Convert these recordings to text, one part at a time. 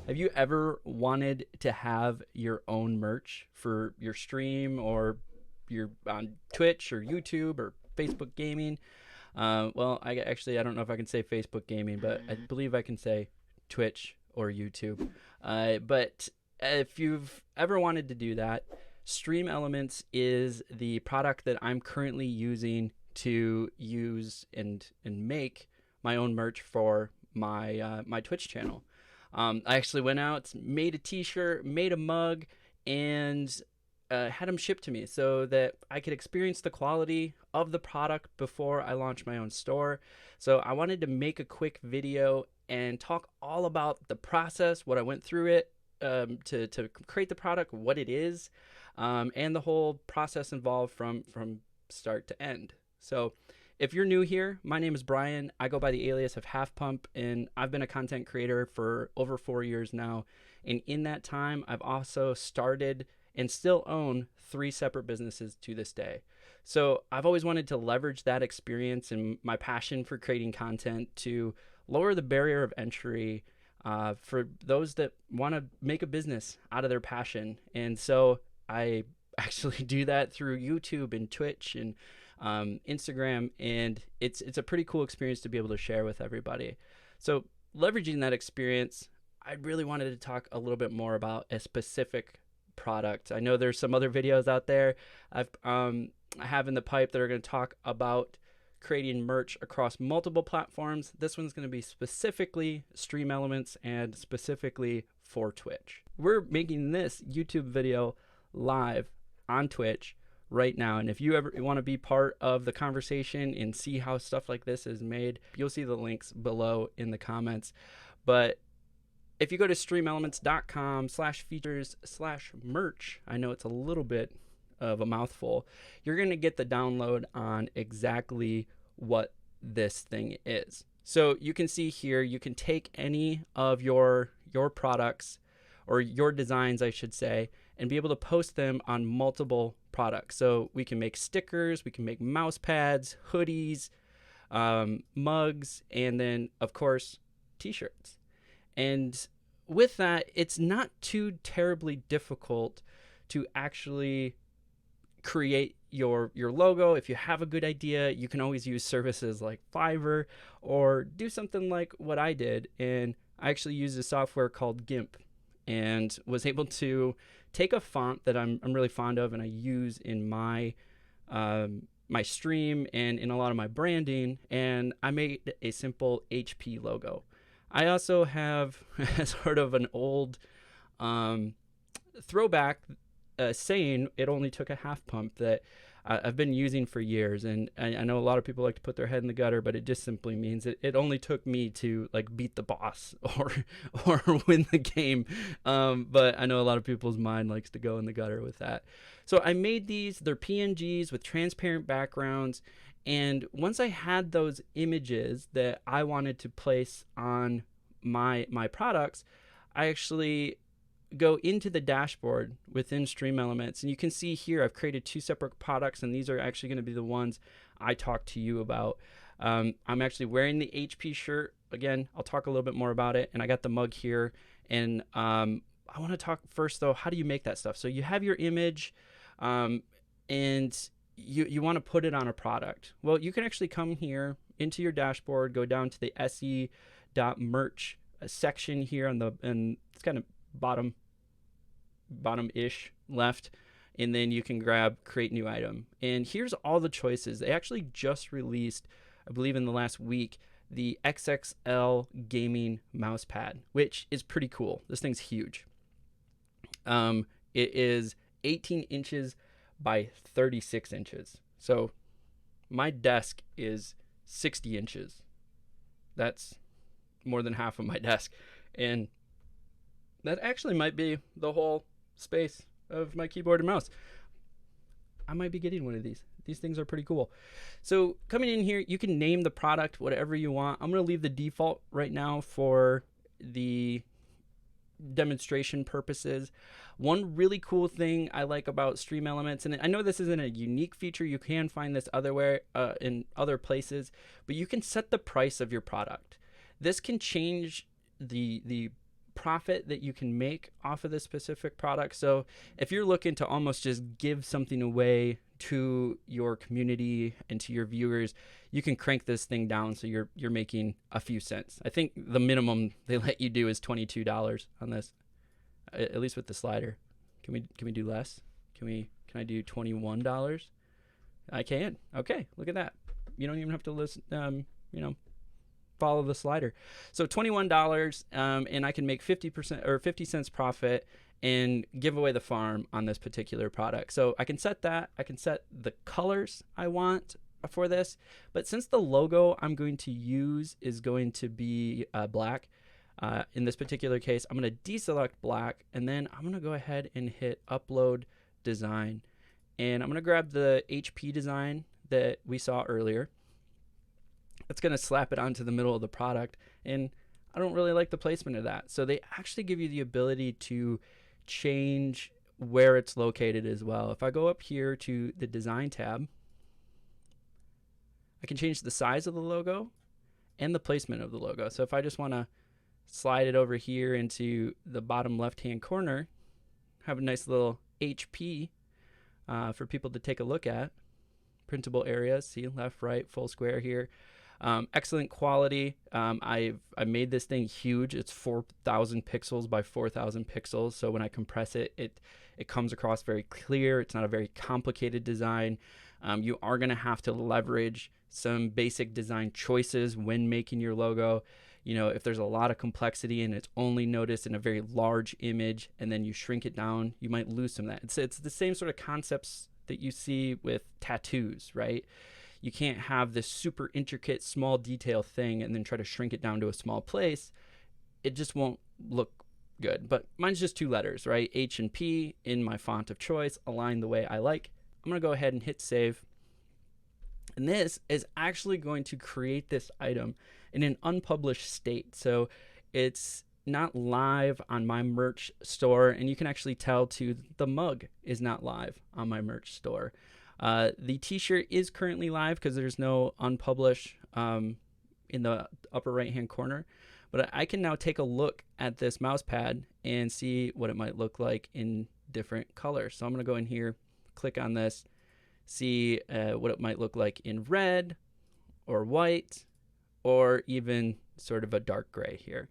Have you ever wanted to have your own merch for your stream, or you're on Twitch or YouTube or Facebook gaming? Well, I don't know if I can say Facebook gaming, but I believe I can say Twitch or YouTube. But if you've ever wanted to do that, StreamElements is the product that I'm currently using to use and make my own merch for my Twitch channel. I actually went out, made a t-shirt, made a mug, and had them shipped to me so that I could experience the quality of the product before I launched my own store. So I wanted to make a quick video and talk all about the process, what I went through it to create the product, what it is, and the whole process involved from start to end. So if you're new here, my name is Brian. I go by the alias of Half Pump, and I've been a content creator for over 4 years now. And in that time, I've also started and still own 3 separate businesses to this day. So I've always wanted to leverage that experience and my passion for creating content to lower the barrier of entry for those that want to make a business out of their passion. And so I actually do that through YouTube and Twitch and Instagram, and it's a pretty cool experience to be able to share with everybody. So leveraging that experience, I really wanted to talk a little bit more about a specific product. I know there's some other videos out there I have in the pipe that are going to talk about creating merch across multiple platforms. This one's going to be specifically StreamElements and specifically for Twitch. We're making this YouTube video live on Twitch right now, and if you ever want to be part of the conversation and see how stuff like this is made, you'll see the links below in the comments. But if you go to streamelements.com/features/merch, I know it's a little bit of a mouthful, you're going to get the download on exactly what this thing is. So you can see here, you can take any of your products, or your designs, I should say, and be able to post them on multiple products. So we can make stickers, we can make mouse pads, hoodies, mugs, and then, of course, t-shirts. And with that, it's not too terribly difficult to actually create your logo. If you have a good idea, you can always use services like Fiverr, or do something like what I did. And I actually used a software called GIMP, and was able to take a font that I'm really fond of and I use in my my stream and in a lot of my branding, and I made a simple HP logo. I also have sort of an old throwback saying, "It only took a half pump," that I've been using for years. And I know a lot of people like to put their head in the gutter, but it just simply means it only took me to like beat the boss or win the game. But I know a lot of people's mind likes to go in the gutter with that. So I made these. They're PNGs with transparent backgrounds. And once I had those images that I wanted to place on my products, I actually go into the dashboard within StreamElements, and you can see here I've created 2 separate products, and these are actually going to be the ones I talk to you about. I'm actually wearing the HP shirt. Again, I'll talk a little bit more about it, and I got the mug here. And I want to talk first, though, how do you make that stuff? So you have your image, and you want to put it on a product. Well, you can actually come here into your dashboard, go down to the se.merch section here and it's kind of bottom-ish left, and then you can grab create new item. And here's all the choices. They actually just released, I believe in the last week, the XXL gaming mouse pad, which is pretty cool. This thing's huge. It is 18 inches by 36 inches. So my desk is 60 inches. That's more than half of my desk. And that actually might be the whole space of my keyboard and mouse. I might be getting one of these. These things are pretty cool. So coming in here, you can name the product whatever you want. I'm going to leave the default right now for the demonstration purposes. One really cool thing I like about StreamElements, and I know this isn't a unique feature, you can find this in other places, but you can set the price of your product. This can change the profit that you can make off of this specific product. So if you're looking to almost just give something away to your community and to your viewers, you can crank this thing down so you're making a few cents. I think the minimum they let you do is $22 on this, at least with the slider. Can we do less? Can I do $21? I can. Okay, look at that. You don't even have to listen, follow the slider. So $21, and I can make 50% or 50 cents profit and give away the farm on this particular product. So I can set that. I can set the colors I want for this. But since the logo I'm going to use is going to be black, in this particular case, I'm going to deselect black, and then I'm going to go ahead and hit upload design. And I'm going to grab the HP design that we saw earlier. It's going to slap it onto the middle of the product, and I don't really like the placement of that. So they actually give you the ability to change where it's located as well. If I go up here to the design tab, I can change the size of the logo and the placement of the logo. So if I just want to slide it over here into the bottom left hand corner, have a nice little HP for people to take a look at. Printable areas, see, left, right, full square here. Excellent quality. I made this thing huge. It's 4,000 pixels by 4,000 pixels. So when I compress it, it comes across very clear. It's not a very complicated design. You are going to have to leverage some basic design choices when making your logo. You know, if there's a lot of complexity and it's only noticed in a very large image and then you shrink it down, you might lose some of that. It's the same sort of concepts that you see with tattoos, right? You can't have this super intricate small detail thing and then try to shrink it down to a small place. It just won't look good. But mine's just 2 letters, right? H and P in my font of choice, aligned the way I like. I'm going to go ahead and hit save. And this is actually going to create this item in an unpublished state. So it's not live on my merch store, and you can actually tell too the mug is not live on my merch store. The t-shirt is currently live because there's no unpublished in the upper right hand corner, but I can now take a look at this mouse pad and see what it might look like in different colors. So I'm going to go in here, click on this, see what it might look like in red or white or even sort of a dark gray here.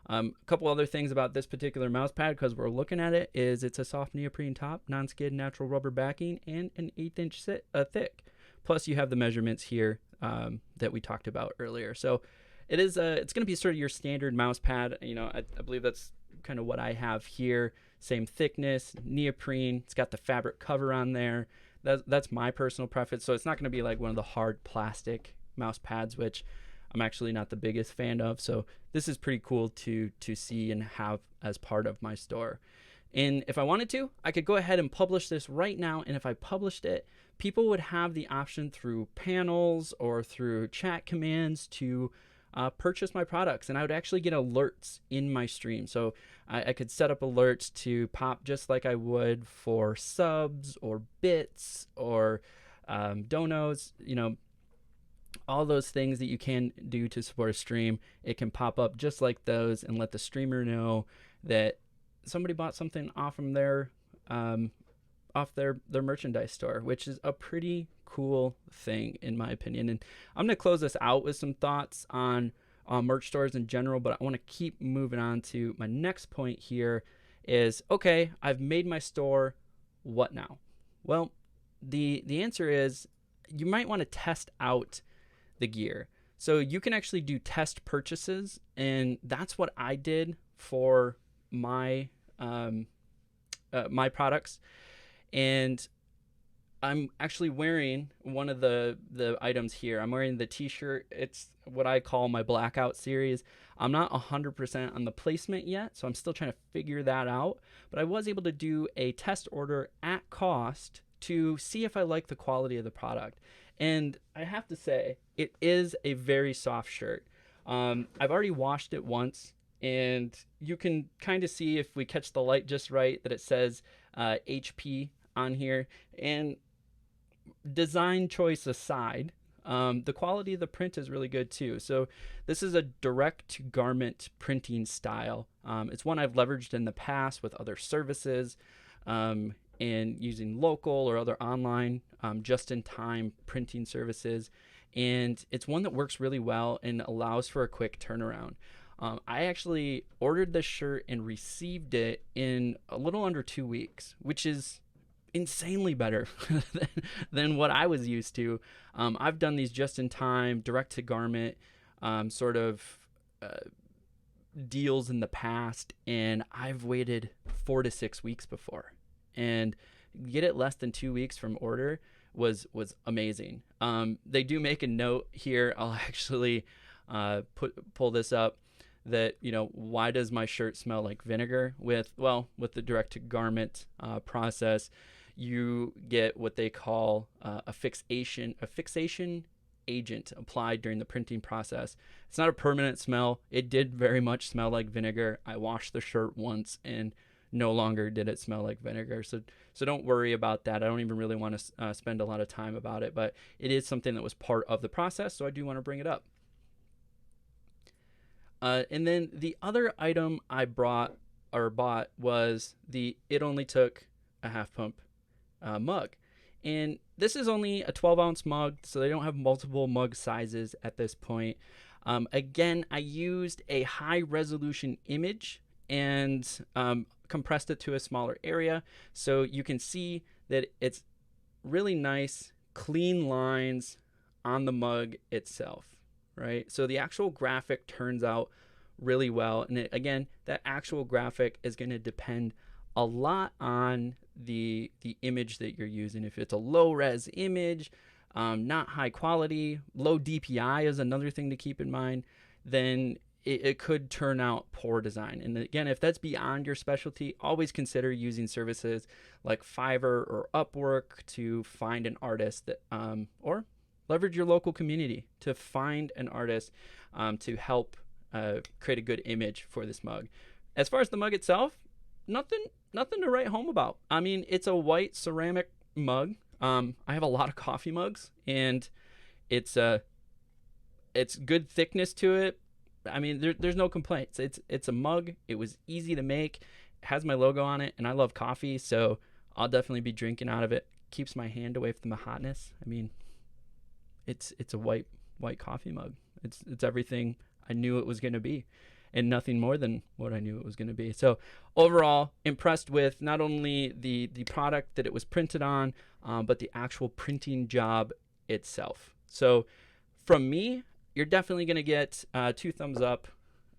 A couple other things about this particular mouse pad, because we're looking at it, is it's a soft neoprene top, non-skid natural rubber backing, and an 1/8 inch thick. Plus you have the measurements here that we talked about earlier. So it is it's going to be sort of your standard mouse pad. You know, I believe that's kind of what I have here. Same thickness, neoprene. It's got the fabric cover on there. That's my personal preference. So it's not going to be like one of the hard plastic mouse pads, which I'm actually not the biggest fan of. So this is pretty cool to see and have as part of my store. And if I wanted to, I could go ahead and publish this right now. And if I published it, people would have the option through panels or through chat commands to purchase my products. And I would actually get alerts in my stream. So I could set up alerts to pop just like I would for subs or bits or donos, you know, all those things that you can do to support a stream. It can pop up just like those and let the streamer know that somebody bought something off from their merchandise store, which is a pretty cool thing in my opinion. And I'm going to close this out with some thoughts on merch stores in general, but I want to keep moving on to my next point here is, okay, I've made my store. What now? Well, the answer is you might want to test out the gear. So you can actually do test purchases, and that's what I did for my my products. And I'm actually wearing one of the items here. I'm wearing the t-shirt. It's what I call my blackout series. I'm not 100% on the placement yet, so I'm still trying to figure that out. But I was able to do a test order at cost to see if I like the quality of the product. And I have to say, it is a very soft shirt. I've already washed it once, and you can kind of see if we catch the light just right that it says HP on here. And design choice aside, The quality of the print is really good too. So this is a direct to garment printing style. It's one I've leveraged in the past with other services, and using local or other online just-in-time printing services. And it's one that works really well and allows for a quick turnaround. I actually ordered this shirt and received it in a little under 2 weeks, which is insanely better than what I was used to. I've done these just-in-time, direct-to-garment sort of deals in the past, and I've waited 4 to 6 weeks before. And get it less than 2 weeks from order was amazing. They do make a note here. I'll actually pull this up. That, you know, why does my shirt smell like vinegar? With the direct-to-garment process, you get what they call a fixation agent applied during the printing process. It's not a permanent smell. It did very much smell like vinegar. I washed the shirt once and no longer did it smell like vinegar. So don't worry about that. I don't even really want to spend a lot of time about it, but it is something that was part of the process, so I do want to bring it up. And then the other item I bought was It Only Took a Half Pump mug. And this is only a 12-ounce mug, so they don't have multiple mug sizes at this point. Again, I used a high-resolution image and compressed it to a smaller area, so you can see that it's really nice, clean lines on the mug itself. Right, so the actual graphic turns out really well, and again, that actual graphic is going to depend a lot on the image that you're using. If it's a low-res image, not high quality, low DPI is another thing to keep in mind, then it could turn out poor design. And again, if that's beyond your specialty, always consider using services like Fiverr or Upwork to find an artist that, or leverage your local community to find an artist to help create a good image for this mug. As far as the mug itself, nothing to write home about. I mean, it's a white ceramic mug. I have a lot of coffee mugs, and it's good thickness to it. I mean, there's no complaints. It's a mug. It was easy to make. It has my logo on it, and I love coffee, so I'll definitely be drinking out of it. Keeps my hand away from the hotness. I mean, it's a white coffee mug. It's everything I knew it was going to be, and nothing more than what I knew it was going to be. So overall, impressed with not only the product that it was printed on, but the actual printing job itself. So from me, you're definitely going to get 2 thumbs up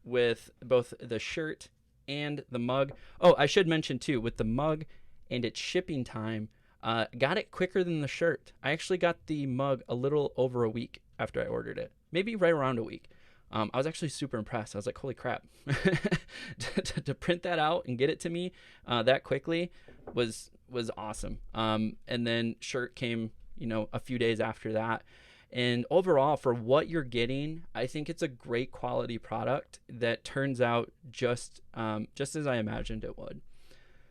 with both the shirt and the mug. Oh, I should mention too, with the mug and its shipping time, got it quicker than the shirt. I actually got the mug a little over a week after I ordered it, maybe right around a week. I was actually super impressed. I was like, holy crap. to print that out and get it to me that quickly was awesome. And then shirt came, a few days after that. And overall, for what you're getting, I think it's a great quality product that turns out just as I imagined it would.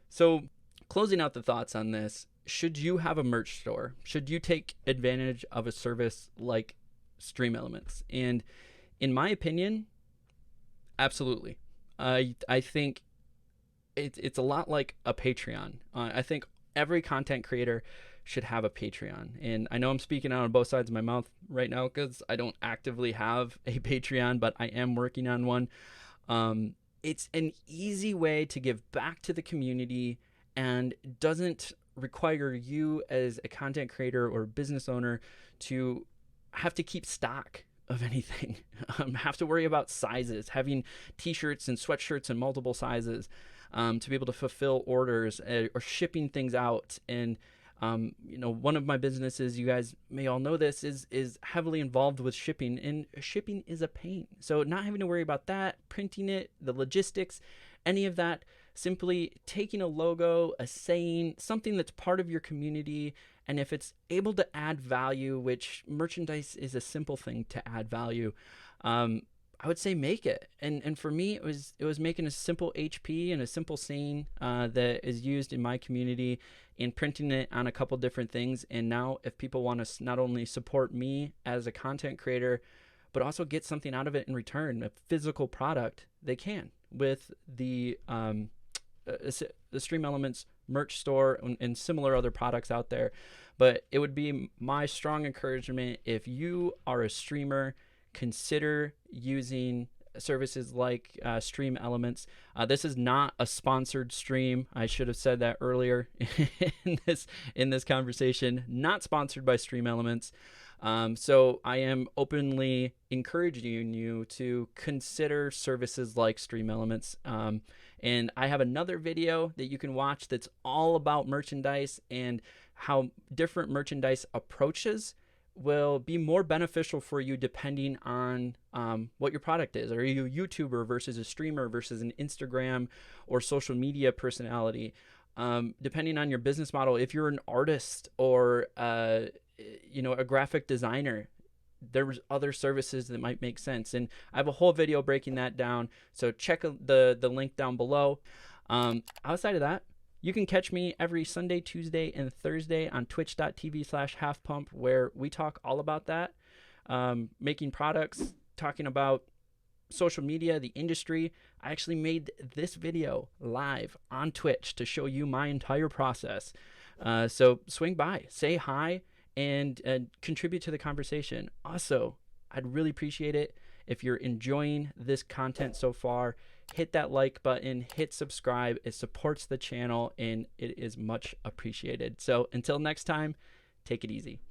So closing out the thoughts on this, should you have a merch store? Should you take advantage of a service like StreamElements? And in my opinion, absolutely. I think it's a lot like a Patreon. I think every content creator should have a Patreon. And I know I'm speaking out on both sides of my mouth right now because I don't actively have a Patreon, but I am working on one. It's an easy way to give back to the community and doesn't require you as a content creator or business owner to have to keep stock of anything, have to worry about sizes, having t-shirts and sweatshirts in multiple sizes to be able to fulfill orders or shipping things out. And one of my businesses, you guys may all know this, is heavily involved with shipping, and shipping is a pain. So not having to worry about that, printing it, the logistics, any of that, simply taking a logo, a saying, something that's part of your community, and if it's able to add value, which merchandise is a simple thing to add value, I would say make it. And for me, it was making a simple HP and a simple scene that is used in my community, and printing it on a couple different things. And now if people want to not only support me as a content creator, but also get something out of it in return, a physical product, they can with the StreamElements merch store and similar other products out there. But it would be my strong encouragement, if you are a streamer, consider using services like StreamElements. This is not a sponsored stream. I should have said that earlier in this conversation. Not sponsored by StreamElements. So I am openly encouraging you to consider services like StreamElements. And I have another video that you can watch that's all about merchandise and how different merchandise approaches will be more beneficial for you depending on what your product is. Are you a YouTuber versus a streamer versus an Instagram or social media personality? Depending on your business model, if you're an artist or a graphic designer, there's other services that might make sense. And I have a whole video breaking that down, so check the link down below. Outside of that, you can catch me every Sunday, Tuesday, and Thursday on twitch.tv/halfpump, where we talk all about that, making products, talking about social media, the industry. I actually made this video live on Twitch to show you my entire process. So swing by, say hi, and contribute to the conversation. Also, I'd really appreciate it if you're enjoying this content so far. Hit that like button, hit subscribe. It supports the channel and it is much appreciated. So until next time, take it easy.